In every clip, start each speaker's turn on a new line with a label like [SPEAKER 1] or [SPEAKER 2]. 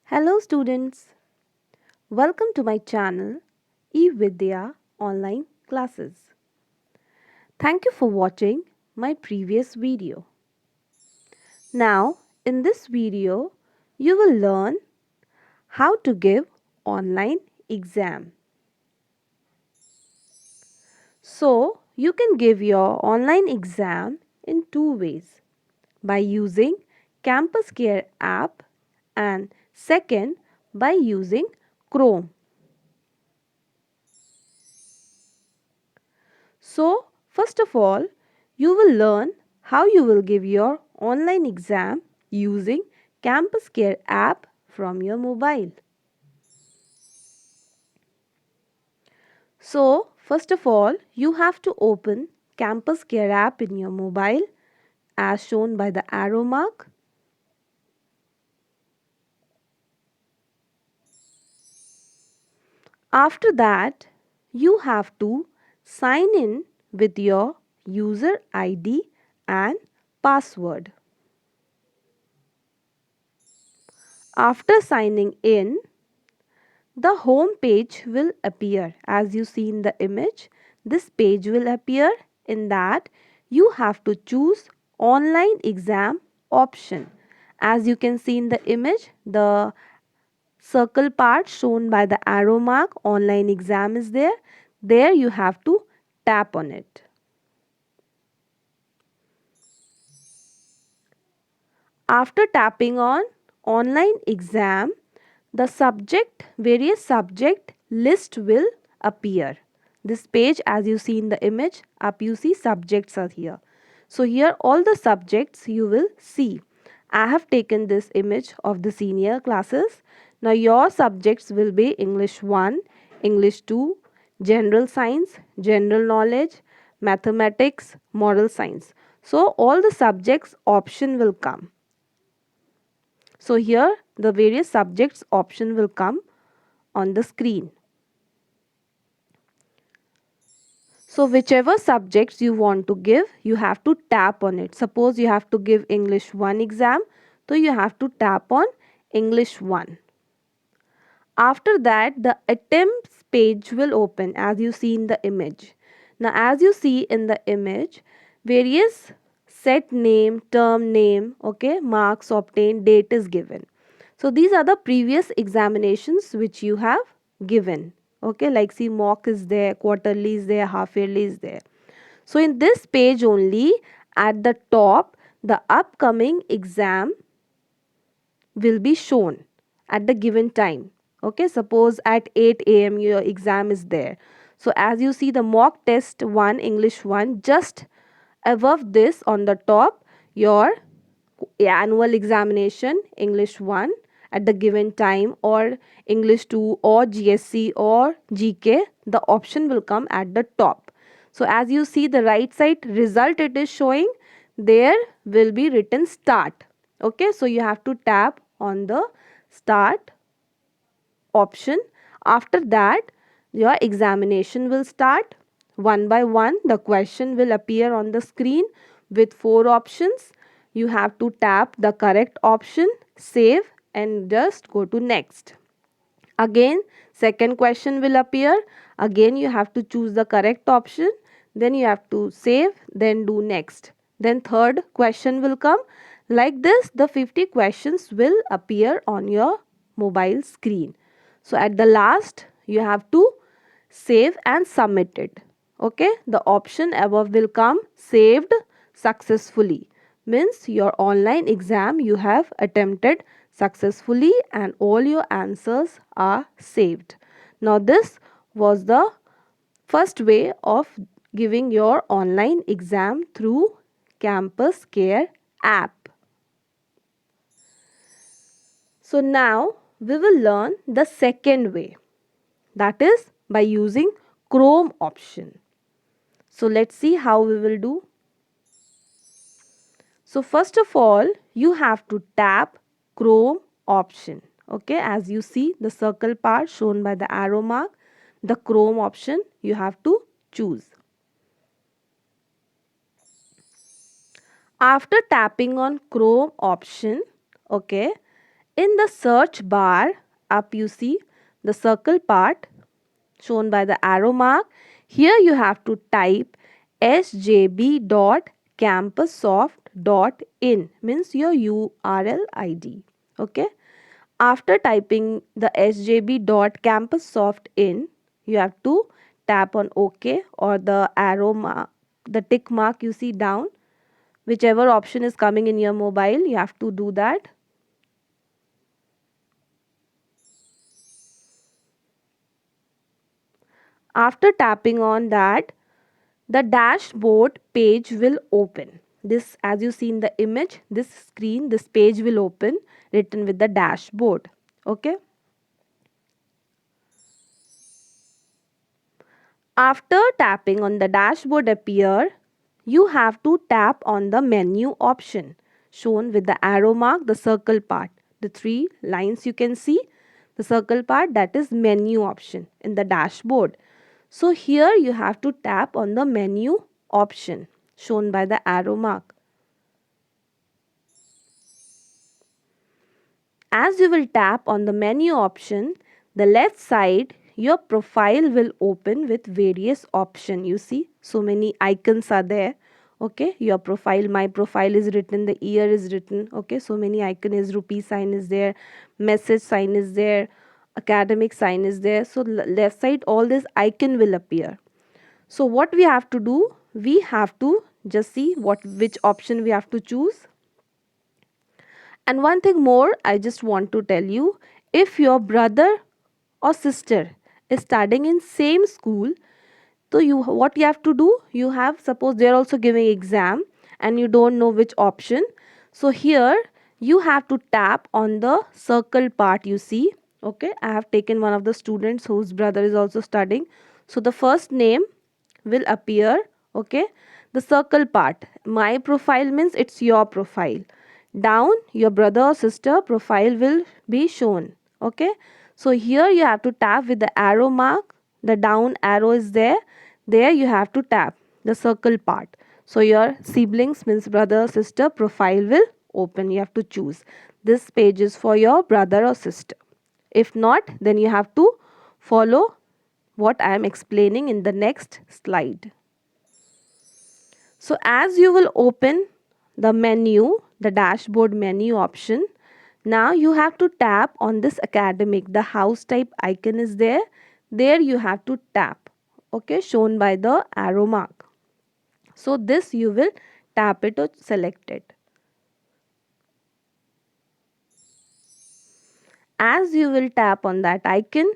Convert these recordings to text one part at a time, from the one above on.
[SPEAKER 1] Hello students, welcome to my channel eVidya Online Classes. Thank you for watching my previous video. Now in this video you will learn how to give online exam. So you can give your online exam in two ways, by using Campus Care app and second by using Chrome. So, first of all, you will learn how you will give your online exam using Campus Care app from your mobile. So, first of all, you have to open Campus Care app in your mobile as shown by the arrow mark. After that, you have to sign in with your user ID and password. After signing in, the home page will appear. As you see in the image, this page will appear. In that you have to choose online exam option. As you can see in the image, the circle part shown by the arrow mark, online exam is there. There you have to tap on it. After tapping on online exam, the various subject list will appear. This page, as you see in the image, up you see subjects are here. So here all the subjects you will see. I have taken this image of the senior classes. Now your subjects will be English 1, English 2, General Science, General Knowledge, Mathematics, Moral Science. So all the subjects option will come. So here the various subjects option will come on the screen. So whichever subjects you want to give, you have to tap on it. Suppose you have to give English 1 exam, so you have to tap on English 1. After that, the attempts page will open as you see in the image. Now as you see in the image, various set name, term name, okay, marks obtained, date is given. So these are the previous examinations which you have given. Okay, like see mock is there, quarterly is there, half yearly is there. So in this page only, at the top, the upcoming exam will be shown at the given time. Okay, suppose at 8 a.m. your exam is there. So as you see the mock test 1, English 1, just above this on the top, your annual examination English 1 at the given time, or English 2 or GSC or GK, the option will come at the top. So as you see the right side result it is showing, there will be written start. Okay, so you have to tap on the start option. After that your examination will start. One by one the question will appear on the screen with 4 options. You have to tap the correct option, save, and just go to next. Again second question will appear. Again you have to choose the correct option, then you have to save, then do next. Then third question will come. Like this the 50 questions will appear on your mobile screen. So at the last you have to save and submit it. Okay, the option above will come saved successfully, means your online exam you have attempted successfully and all your answers are saved. Now this was the first way of giving your online exam through Campus Care app. So now we will learn the second way, that is by using Chrome option. So let's see how we will do. So first of all you have to tap Chrome option. Okay, as you see the circle part shown by the arrow mark, the Chrome option you have to choose. After tapping on Chrome option, okay, In the search bar up you see the circle part shown by the arrow mark. Here you have to type sjb.campussoft.in, means your URL ID. Okay. After typing the sjb.campussoft.in, you have to tap on OK or the arrow mark, the tick mark you see down. Whichever option is coming in your mobile, you have to do that. After tapping on that, the dashboard page will open. This, as you see in the image, this screen, this page will open written with the dashboard. Okay. After tapping on the dashboard appear, you have to tap on the menu option shown with the arrow mark, the circle part. The three lines you can see, the circle part, that is menu option in the dashboard. So here you have to tap on the menu option shown by the arrow mark. As you will tap on the menu option, the left side your profile will open with various options. You see so many icons are there. Okay, your profile, my profile is written, the year is written. Okay, so many icon is, rupee sign is there, message sign is there, academic sign is there. So left side all this icon will appear. So what we have to do, we have to just see which option we have to choose. And one thing more, I just want to tell you, if your brother or sister is studying in same school, so you, what you have to do, you have, suppose they are also giving exam and you don't know which option. So here you have to tap on the circle part you see. Okay, I have taken one of the students whose brother is also studying. So the first name will appear. Okay, the circle part, my profile means it's your profile. Down your brother or sister profile will be shown. Okay, so here you have to tap with the arrow mark, the down arrow is there, there you have to tap the circle part. So your siblings means brother or sister profile will open. You have to choose this page is for your brother or sister. If not, then you have to follow what I am explaining in the next slide. So as you will open the menu, the dashboard menu option, now you have to tap on this academic, the house type icon is there, there you have to tap. Okay, shown by the arrow mark. So this you will tap it or select it. As you will tap on that icon,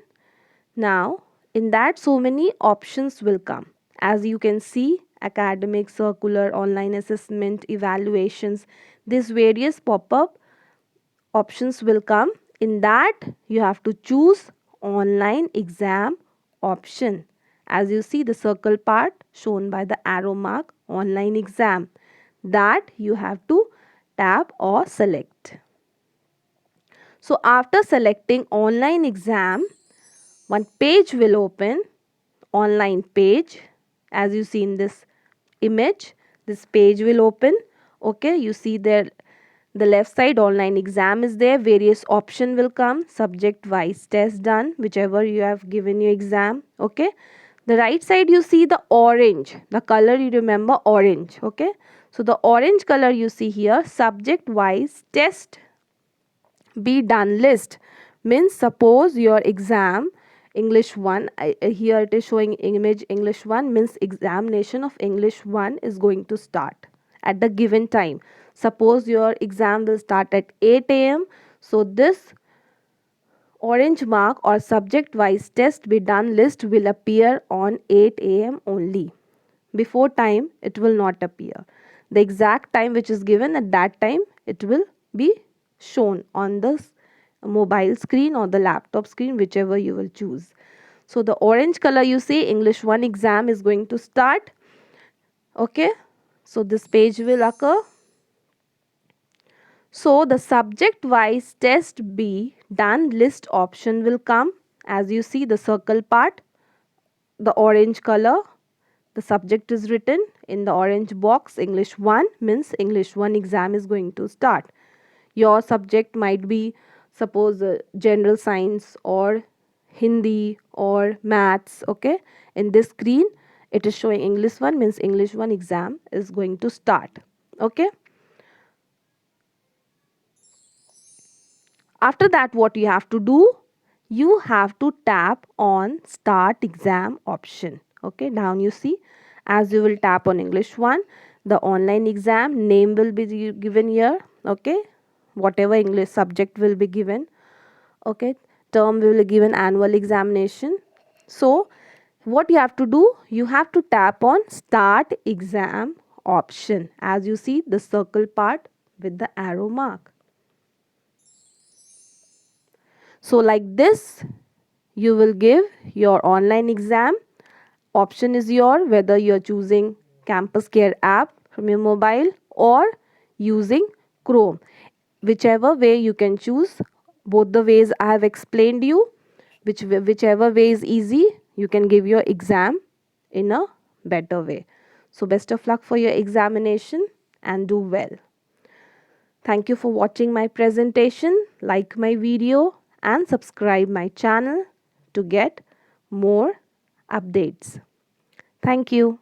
[SPEAKER 1] now in that so many options will come. As you can see, academic, circular, online assessment, evaluations, these various pop-up options will come. In that you have to choose online exam option. As you see the circle part shown by the arrow mark, online exam, that you have to tap or select. So after selecting online exam, one page will open, online page. As you see in this image, this page will open. Okay, you see there the left side online exam is there, various option will come, subject wise test done, whichever you have given your exam. Okay, the right side you see the orange, the color you remember orange. Okay, so the orange color you see here, subject wise test be done list, means suppose your exam English 1, here it is showing image English 1, means examination of English 1 is going to start at the given time. Suppose your exam will start at 8 a.m. So this orange mark or subject wise test be done list will appear on 8 a.m. only. Before time it will not appear. The exact time which is given at that time it will be shown on the mobile screen or the laptop screen, whichever you will choose. So the orange color you see, English 1 exam is going to start. Okay, so this page will occur. So the subject wise test be done list option will come. As you see the circle part, the orange color, the subject is written in the orange box. English 1 means English 1 exam is going to start. Your subject might be suppose general science or Hindi or maths. Okay, in this screen it is showing English 1, means English 1 exam is going to start. Okay, after that what you have to do, you have to tap on start exam option. Okay, down you see, as you will tap on English 1, the online exam name will be given here. Okay, whatever English subject will be given. Okay, term will be given annual examination. So what you have to do, you have to tap on start exam option, as you see the circle part with the arrow mark. So like this you will give your online exam. Option is your whether you're choosing Campus Care app from your mobile or using Chrome. Whichever way you can choose, both the ways I have explained you, whichever way is easy, you can give your exam in a better way. So best of luck for your examination and do well. Thank you for watching my presentation. Like my video and subscribe my channel to get more updates. Thank you.